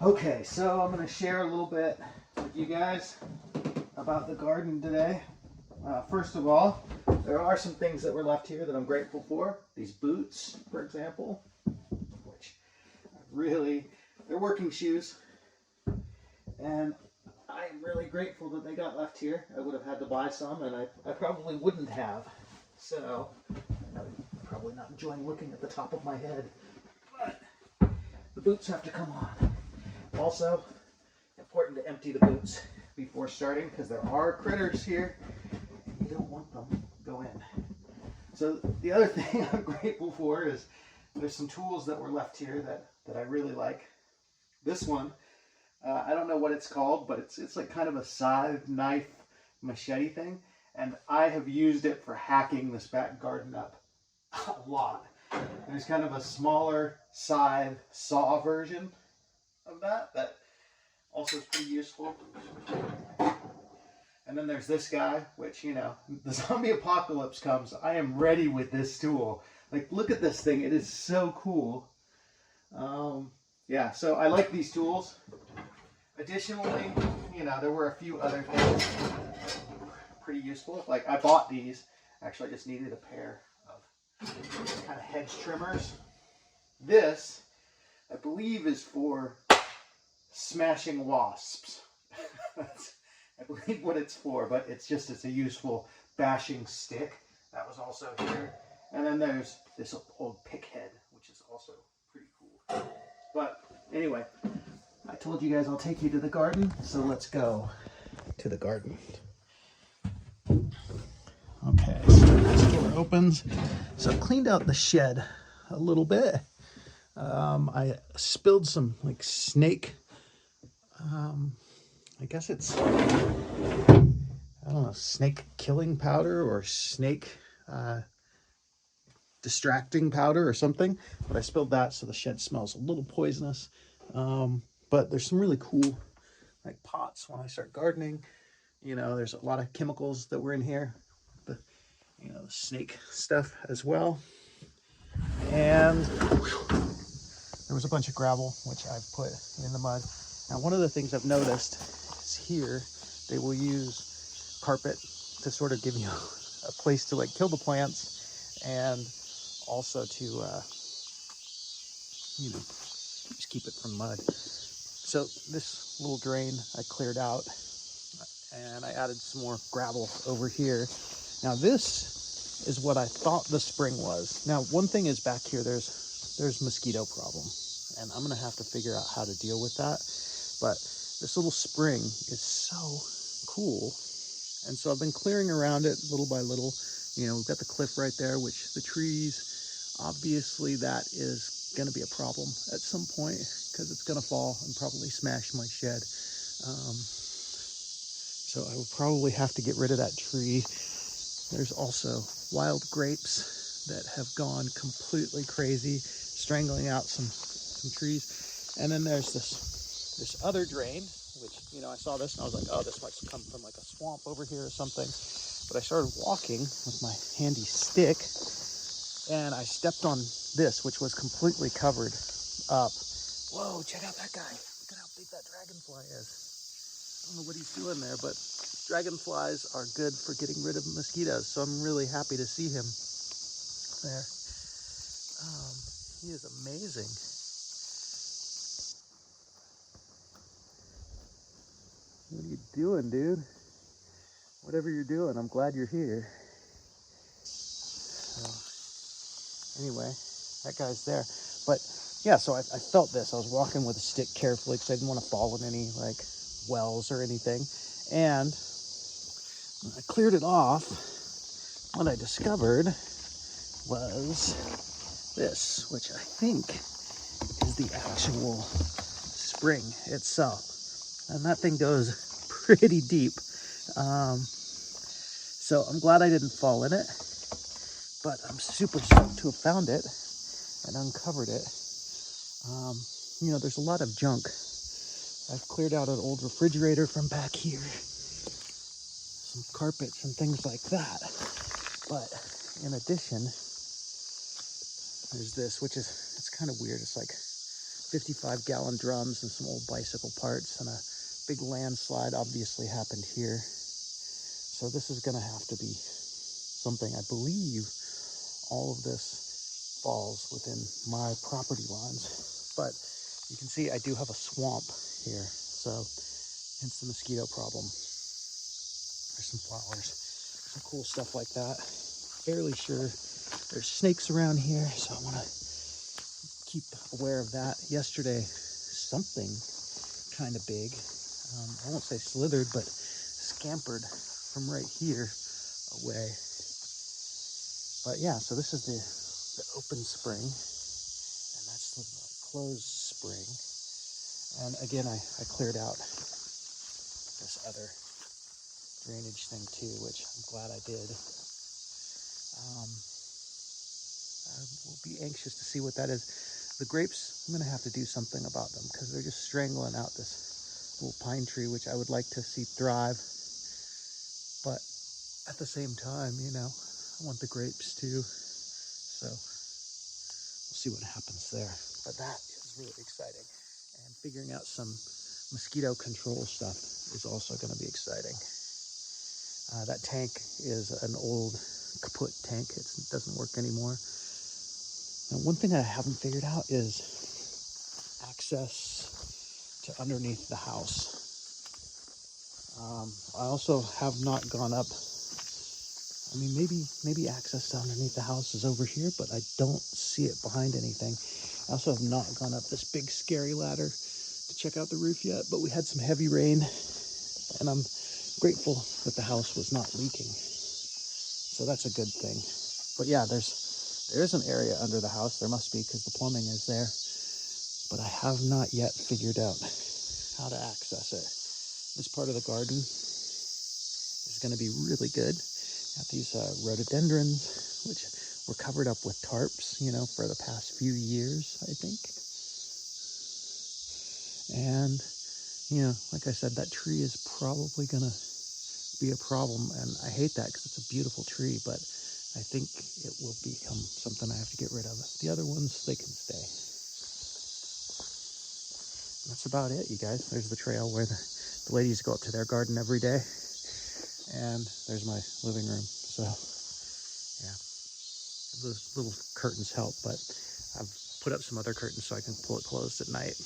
Okay, so I'm going to share a little bit with you guys about the garden today. First of all, there are some things that were left here that I'm grateful for. These boots, for example, which really, they're working shoes. And I'm really grateful that they got left here. I would have had to buy some, and I probably wouldn't have. So, I'm probably not enjoying looking at the top of my head. But the boots have to come on. Also, important to empty the boots before starting because there are critters here and you don't want them to go in. So the other thing I'm grateful for is there's some tools that were left here that I really like. This one, I don't know what it's called, but it's like kind of a scythe, knife, machete thing. And I have used it for hacking this back garden up a lot. There's kind of a smaller scythe saw version of that also is pretty useful. And then there's this guy, which, you know, the zombie apocalypse comes, I am ready with this tool. Like, look at this thing. It is so cool. Yeah, so I like these tools. Additionally, you know, there were a few other things pretty useful. Like, I bought these. Actually, I just needed a pair of kind of hedge trimmers. This, I believe, is for smashing wasps. That's, I believe, what it's for, but it's a useful bashing stick. That was also here. And then there's this old pick head, which is also pretty cool. But anyway, I told you guys I'll take you to the garden, so let's go to the garden. Okay, so this door opens. So I cleaned out the shed a little bit. I spilled some like snake, I guess it's, I don't know, snake killing powder or snake distracting powder or something. But I spilled that, so the shed smells a little poisonous. But there's some really cool like pots when I start gardening. You know, there's a lot of chemicals that were in here. The, you know, the snake stuff as well. And there was a bunch of gravel, which I've put in the mud. Now, one of the things I've noticed is here, they will use carpet to sort of give you a place to like kill the plants and also to, you know, just keep it from mud. So this little drain I cleared out and I added some more gravel over here. Now this is what I thought the spring was. Now, one thing is back here, there's mosquito problem. And I'm going to have to figure out how to deal with that. But this little spring is so cool. And so I've been clearing around it little by little. You know, we've got the cliff right there, which the trees, obviously that is going to be a problem at some point because it's going to fall and probably smash my shed. So I will probably have to get rid of that tree. There's also wild grapes that have gone completely crazy, strangling out some trees. And then there's this other drain, which, you know, I saw this and I was like, oh, this must come from like a swamp over here or something. But I started walking with my handy stick and I stepped on this, which was completely covered up. Whoa, check out that guy. Look at how big that dragonfly is. I don't know what he's doing there, but dragonflies are good for getting rid of mosquitoes. So I'm really happy to see him there. He is amazing. What are you doing, dude? Whatever you're doing, I'm glad you're here. So, anyway, that guy's there. But yeah, so I felt this. I was walking with a stick carefully because I didn't want to fall in any like wells or anything. And when I cleared it off, what I discovered was this, which I think is the actual spring itself. And that thing goes pretty deep. So I'm glad I didn't fall in it, but I'm super stoked to have found it and uncovered it. You know, there's a lot of junk. I've cleared out an old refrigerator from back here, some carpets and things like that. But in addition, there's this, which is, it's kind of weird. It's like 55-gallon drums and some old bicycle parts, and a big landslide obviously happened here. So this is going to have to be something. I believe all of this falls within my property lines, but you can see I do have a swamp here, so hence the mosquito problem. There's some flowers, some cool stuff like that. Fairly sure there's snakes around here, so I want to keep aware of that. Yesterday, something kind of big, I won't say slithered, but scampered from right here away. But yeah, so this is the open spring, and that's the closed spring. And again, I cleared out this other drainage thing too, which I'm glad I did. I will be anxious to see what that is. The grapes, I'm going to have to do something about them because they're just strangling out this little pine tree, which I would like to see thrive. But at the same time, you know, I want the grapes too. So we'll see what happens there. But that is really exciting. And figuring out some mosquito control stuff is also going to be exciting. That tank is an old kaput tank. It doesn't work anymore. Now, one thing I haven't figured out is access to underneath the house. I also have not gone up. I mean, maybe access to underneath the house is over here, but I don't see it behind anything. I also have not gone up this big scary ladder to check out the roof yet, but we had some heavy rain, and I'm grateful that the house was not leaking. So that's a good thing. But yeah, there's an area under the house. There must be, because the plumbing is there. But I have not yet figured out how to access it. This part of the garden is going to be really good. Got these rhododendrons, which were covered up with tarps, you know, for the past few years, I think. And, you know, like I said, that tree is probably going to be a problem. And I hate that because it's a beautiful tree, but I think it will become something I have to get rid of. The other ones, they can stay. And that's about it, you guys. There's the trail where the ladies go up to their garden every day. And there's my living room. So, yeah, those little curtains help, but I've put up some other curtains so I can pull it closed at night.